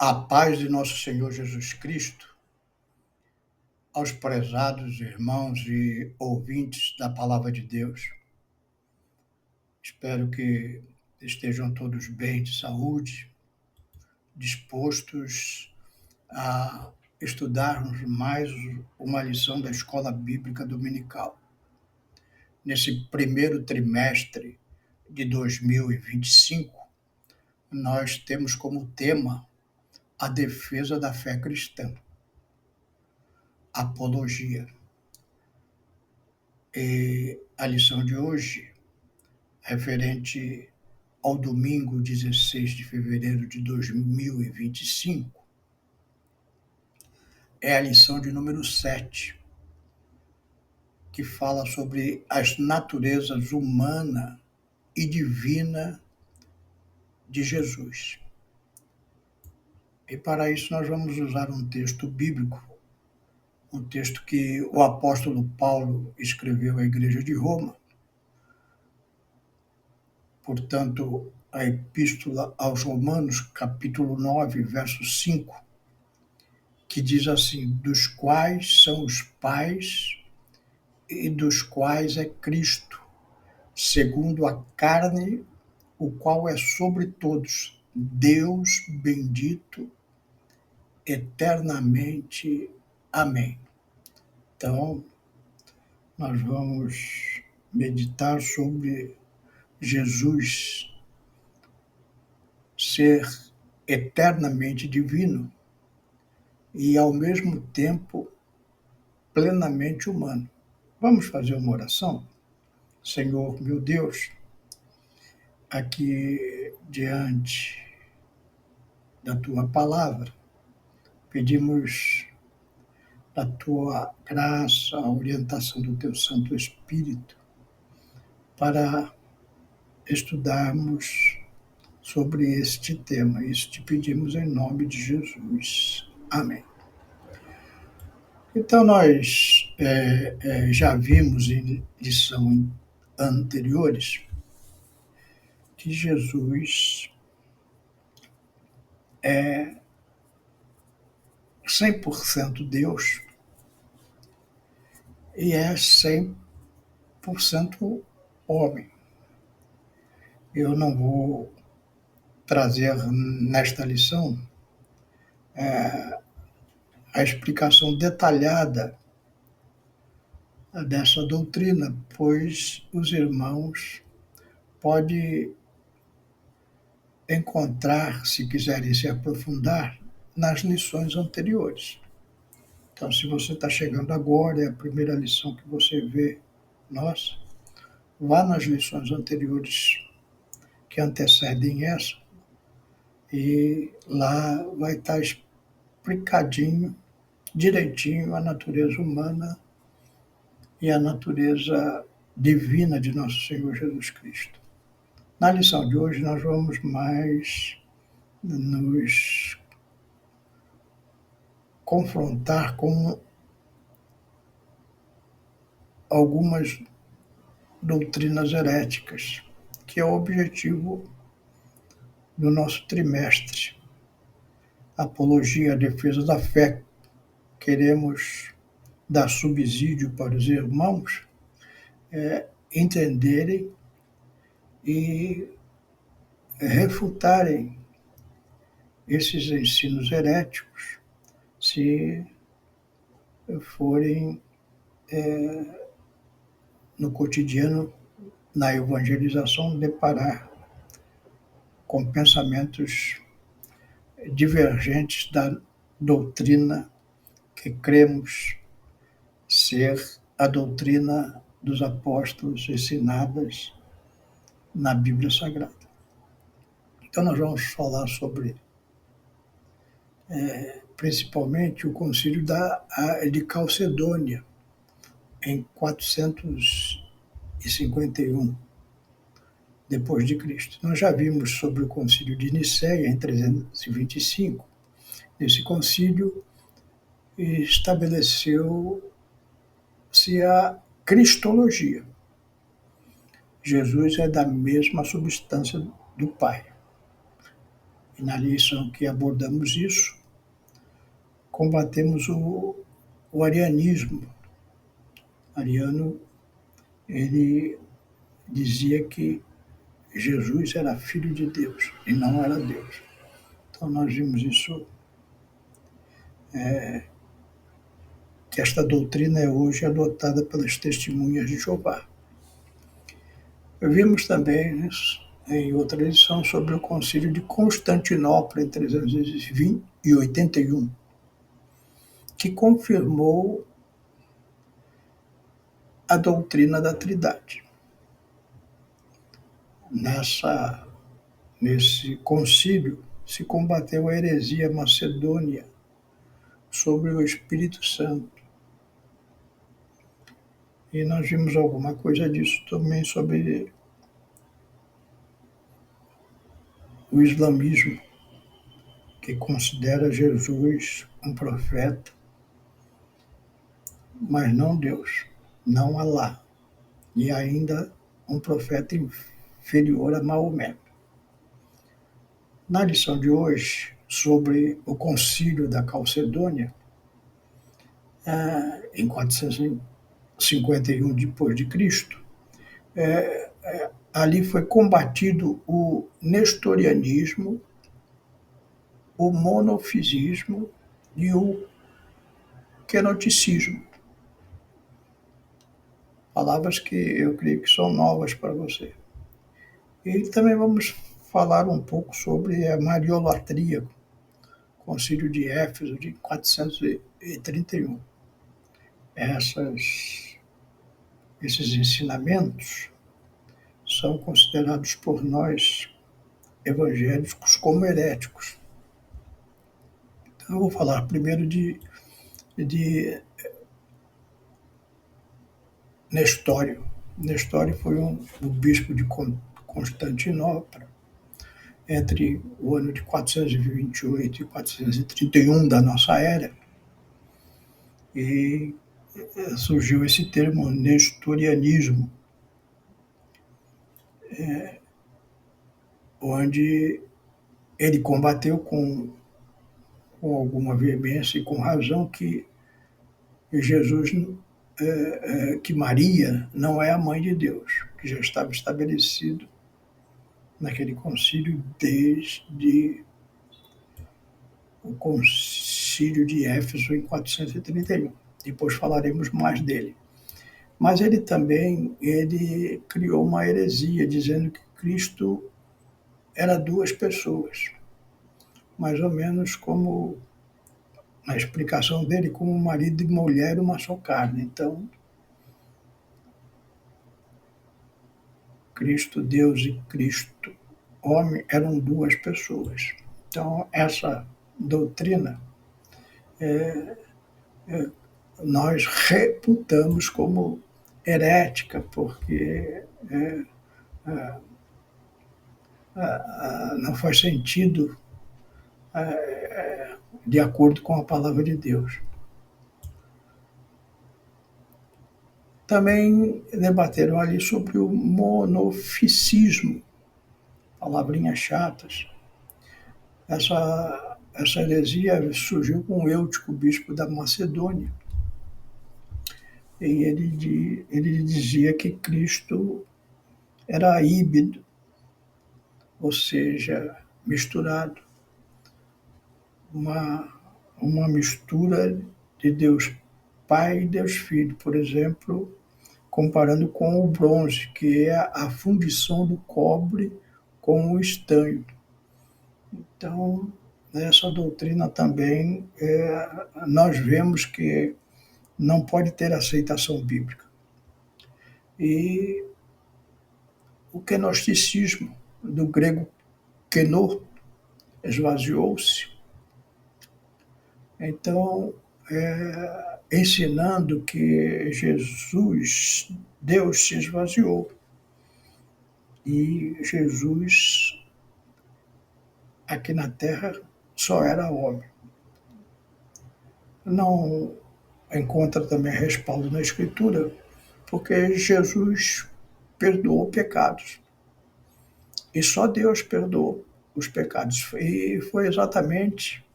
A paz de nosso Senhor Jesus Cristo, aos prezados irmãos e ouvintes da Palavra de Deus. Espero que estejam todos bem de saúde, dispostos a estudarmos mais uma lição da Escola Bíblica Dominical. Nesse primeiro trimestre de 2025, nós temos como tema a defesa da fé cristã. Apologia. E a lição de hoje, referente ao domingo 16 de fevereiro de 2025, é a lição de número 7, que fala sobre as naturezas humana e divina de Jesus. E para isso nós vamos usar um texto bíblico, um texto que o apóstolo Paulo escreveu à igreja de Roma. Portanto, a Epístola aos Romanos, capítulo 9, verso 5, que diz assim: dos quais são os pais e dos quais é Cristo, segundo a carne, o qual é sobre todos, Deus bendito eternamente. Amém. Então, nós vamos meditar sobre Jesus ser eternamente divino e, ao mesmo tempo, plenamente humano. Vamos fazer uma oração? Senhor, meu Deus, aqui diante da Tua palavra, pedimos a Tua graça, a orientação do Teu Santo Espírito para estudarmos sobre este tema. Isso te pedimos em nome de Jesus. Amém. Então, nós já vimos em lições anteriores que Jesus é 100% Deus e é 100% homem. Eu não vou trazer nesta lição a explicação detalhada dessa doutrina, pois os irmãos podem encontrar, se quiserem se aprofundar, nas lições anteriores. Então, se você está chegando agora, é a primeira lição que você vê, nossa, vá nas lições anteriores que antecedem essa, e lá vai estar explicadinho, direitinho, a natureza humana e a natureza divina de nosso Senhor Jesus Cristo. Na lição de hoje, nós vamos mais nos confrontar com algumas doutrinas heréticas, que é o objetivo do nosso trimestre. Apologia, a defesa da fé. Queremos dar subsídio para os irmãos entenderem e refutarem esses ensinos heréticos, se forem no cotidiano, na evangelização, deparar com pensamentos divergentes da doutrina que cremos ser a doutrina dos apóstolos ensinadas na Bíblia Sagrada. Então nós vamos falar sobre principalmente o concílio de Calcedônia, em 451 depois de Cristo. Nós já vimos sobre o concílio de Nicéia, em 325. Esse concílio estabeleceu-se a cristologia. Jesus é da mesma substância do Pai. na lição que abordamos isso, combatemos o arianismo. Ariano, ele dizia que Jesus era filho de Deus e não era Deus. Então nós vimos isso, que esta doutrina é hoje adotada pelas testemunhas de Jeová. Vimos também em outra lição sobre o Concílio de Constantinopla em 320 e 81, que confirmou a doutrina da Trindade. Nesse concílio se combateu a heresia macedônia sobre o Espírito Santo. E nós vimos alguma coisa disso também sobre o islamismo, que considera Jesus um profeta, mas não Deus, não Alá, e ainda um profeta inferior a Maomé. Na lição de hoje, sobre o concílio da Calcedônia, em 451 depois de Cristo, ali foi combatido o nestorianismo, o monofisismo e o quenoticismo. Palavras que eu creio que são novas para você. E também vamos falar um pouco sobre a mariolatria, Concílio de Éfeso de 431. Esses ensinamentos são considerados por nós evangélicos como heréticos. Então, eu vou falar primeiro de Nestório. Nestório foi o bispo de Constantinopla entre o ano de 428 e 431 da nossa era. E surgiu esse termo nestorianismo, onde ele combateu com alguma veemência e com razão que Jesus, que Maria não é a mãe de Deus, que já estava estabelecido naquele concílio desde o concílio de Éfeso em 431. Depois falaremos mais dele. Mas ele também criou uma heresia, dizendo que Cristo era duas pessoas, mais ou menos como na explicação dele, como marido e mulher, uma só carne. Então, Cristo Deus e Cristo homem eram duas pessoas. Então, essa doutrina nós reputamos como herética, porque não faz sentido de acordo com a palavra de Deus. Também debateram ali sobre o monofisismo, palavrinhas chatas. Essa heresia surgiu com Eutico, bispo da Macedônia. E ele dizia que Cristo era híbrido, ou seja, misturado. Uma mistura de Deus Pai e Deus Filho, por exemplo, comparando com o bronze, que é a fundição do cobre com o estanho. Então, nessa doutrina também, nós vemos que não pode ter aceitação bíblica. E o gnosticismo, do grego kenô, esvaziou-se. Então, ensinando que Jesus, Deus se esvaziou. E Jesus, aqui na terra, só era homem. Não encontra também respaldo na Escritura, porque Jesus perdoou pecados. E só Deus perdoou. os pecados. E foi exatamente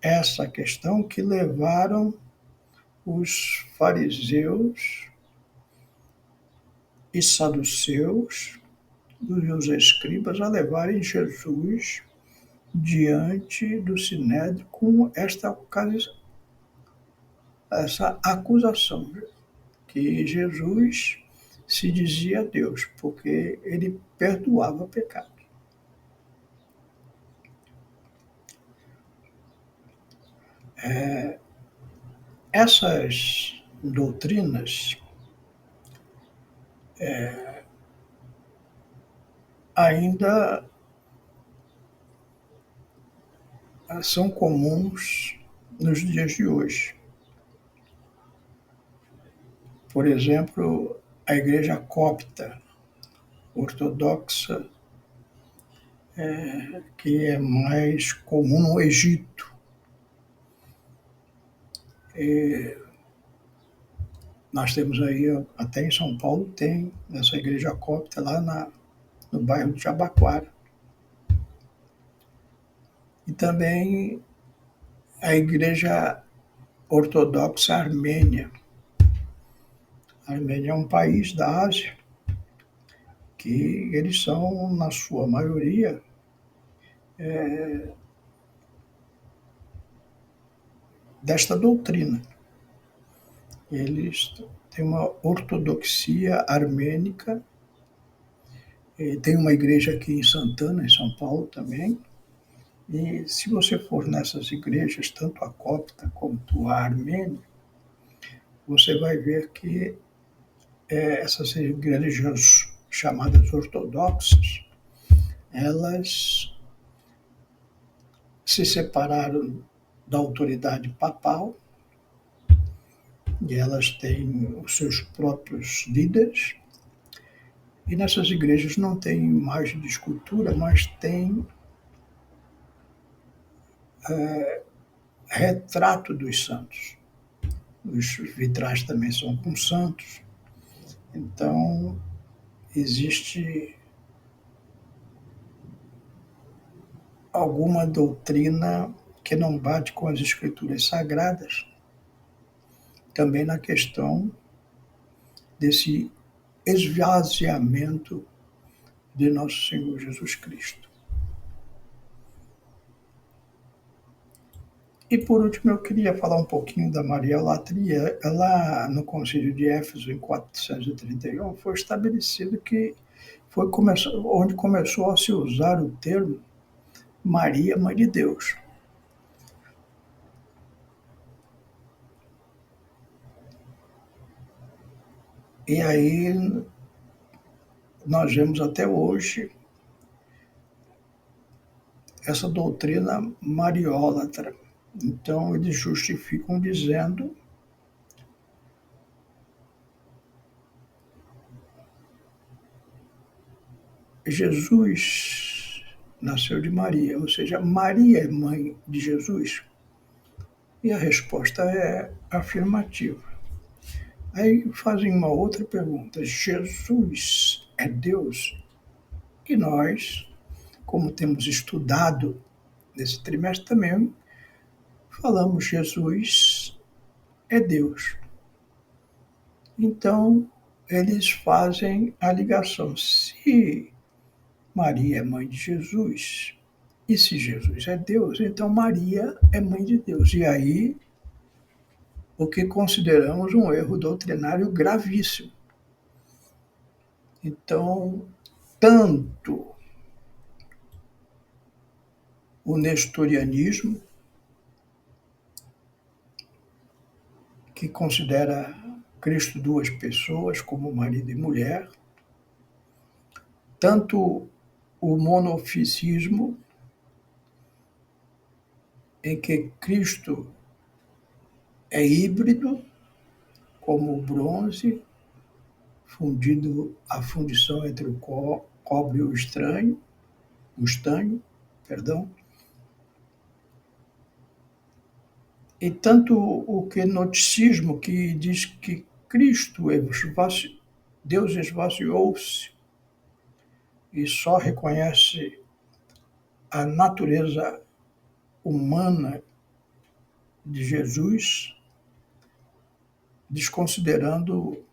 essa questão que levaram os fariseus e saduceus e os escribas a levarem Jesus diante do Sinédrio com essa acusação, que Jesus se dizia Deus, porque ele perdoava pecado. Essas doutrinas ainda são comuns nos dias de hoje. Por exemplo, a igreja copta ortodoxa, que é mais comum no Egito. Nós temos aí, até em São Paulo, tem essa igreja copta lá no bairro de Jabaquara. E também a igreja ortodoxa armênia. A Armênia é um país da Ásia que eles são, na sua maioria, desta doutrina. Eles têm uma ortodoxia armênica, tem uma igreja aqui em Santana, em São Paulo também, e se você for nessas igrejas, tanto a copta quanto a armênia, você vai ver que essas igrejas chamadas ortodoxas, elas se separaram da autoridade papal e elas têm os seus próprios líderes. E nessas igrejas não tem imagem de escultura, mas tem retrato dos santos. Os vitrais também são com santos. Então, existe alguma doutrina que não bate com as escrituras sagradas, também na questão desse esvaziamento de nosso Senhor Jesus Cristo. E por último, eu queria falar um pouquinho da Mariolatria. Ela, no Concílio de Éfeso, em 431, foi estabelecido que foi onde começou a se usar o termo Maria, Mãe de Deus. E aí nós vemos até hoje essa doutrina mariólatra. Então, eles justificam dizendo Jesus nasceu de Maria, ou seja, Maria é mãe de Jesus? E a resposta é afirmativa. Aí fazem uma outra pergunta: Jesus é Deus? E nós, como temos estudado nesse trimestre também, falamos Jesus é Deus. Então, eles fazem a ligação. Se Maria é mãe de Jesus, e se Jesus é Deus, então Maria é mãe de Deus. E aí, o que consideramos um erro doutrinário gravíssimo. Então, tanto o nestorianismo, que considera Cristo duas pessoas, como marido e mulher, tanto o monofisismo, em que Cristo é híbrido, como o bronze, a fundição entre o cobre e o estanho, perdão. E tanto o quenoticismo, que diz que Deus esvaziou-se e só reconhece a natureza humana de Jesus, desconsiderando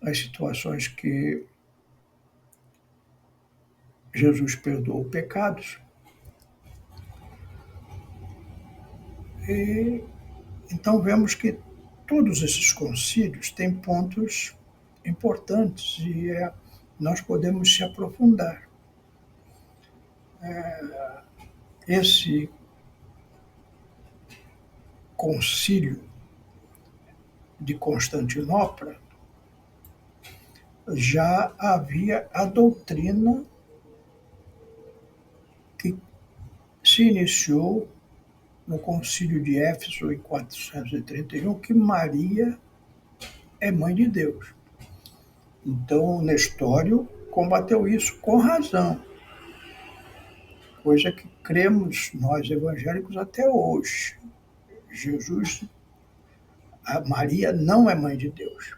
as situações que Jesus perdoou pecados. E então vemos que todos esses concílios têm pontos importantes e nós podemos se aprofundar. Esse concílio de Constantinopla já havia a doutrina que se iniciou no concílio de Éfeso em 431, que Maria é mãe de Deus. Então, Nestório combateu isso com razão, coisa que cremos nós evangélicos até hoje. A Maria não é mãe de Deus.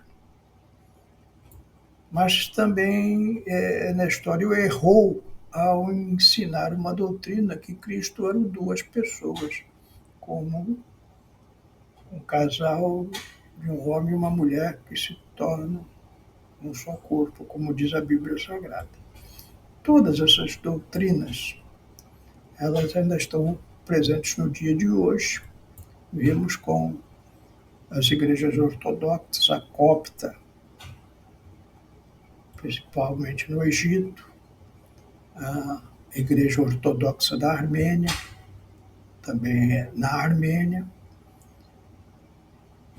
Mas também Nestório errou ao ensinar uma doutrina que Cristo eram duas pessoas, como um casal de um homem e uma mulher que se tornam um só corpo, como diz a Bíblia Sagrada. Todas essas doutrinas, elas ainda estão presentes no dia de hoje. Vimos com as igrejas ortodoxas, a copta, principalmente no Egito, a Igreja Ortodoxa da Armênia, também na Armênia,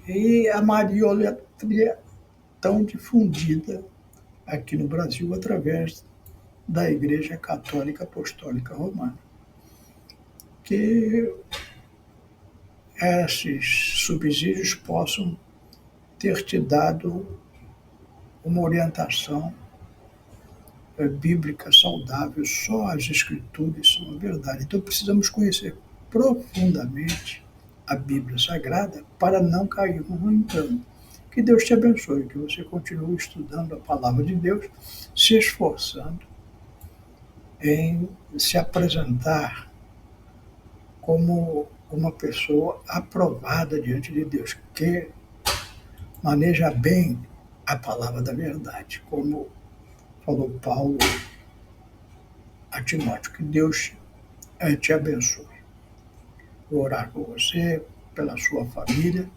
e a mariolatria tão difundida aqui no Brasil através da Igreja Católica Apostólica Romana. Que esses subsídios possam ter te dado uma orientação bíblica saudável. Só as Escrituras são a verdade. Então precisamos conhecer profundamente a Bíblia Sagrada para não cairmos no engano. Que Deus te abençoe, que você continue estudando a Palavra de Deus, se esforçando em se apresentar como uma pessoa aprovada diante de Deus, que maneja bem a palavra da verdade, como falou Paulo a Timóteo. Que Deus te abençoe. Vou orar por você, pela sua família,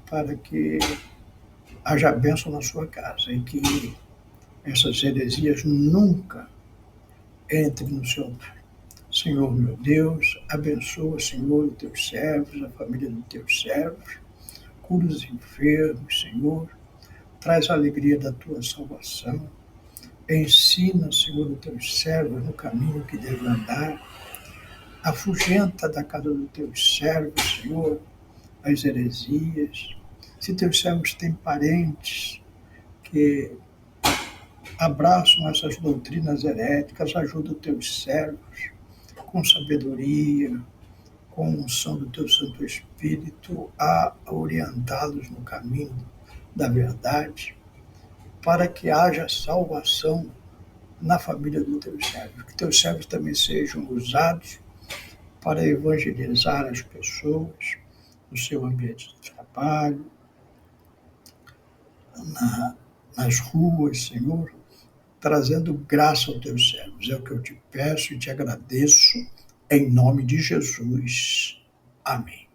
para que haja bênção na sua casa e que essas heresias nunca entrem no seu lar. Senhor, meu Deus, abençoa, Senhor, os teus servos, a família dos teus servos, cura os enfermos, Senhor, traz a alegria da tua salvação, ensina, Senhor, os teus servos no caminho que devem andar, afugenta da casa dos teus servos, Senhor, as heresias. Se teus servos têm parentes que abraçam essas doutrinas heréticas, ajuda os teus servos com sabedoria, com a unção do teu Santo Espírito, a orientá-los no caminho da verdade, para que haja salvação na família dos teus servos. Que teus servos também sejam usados para evangelizar as pessoas no seu ambiente de trabalho, nas ruas, Senhor, trazendo graça aos teus servos. É o que eu te peço e te agradeço, em nome de Jesus. Amém.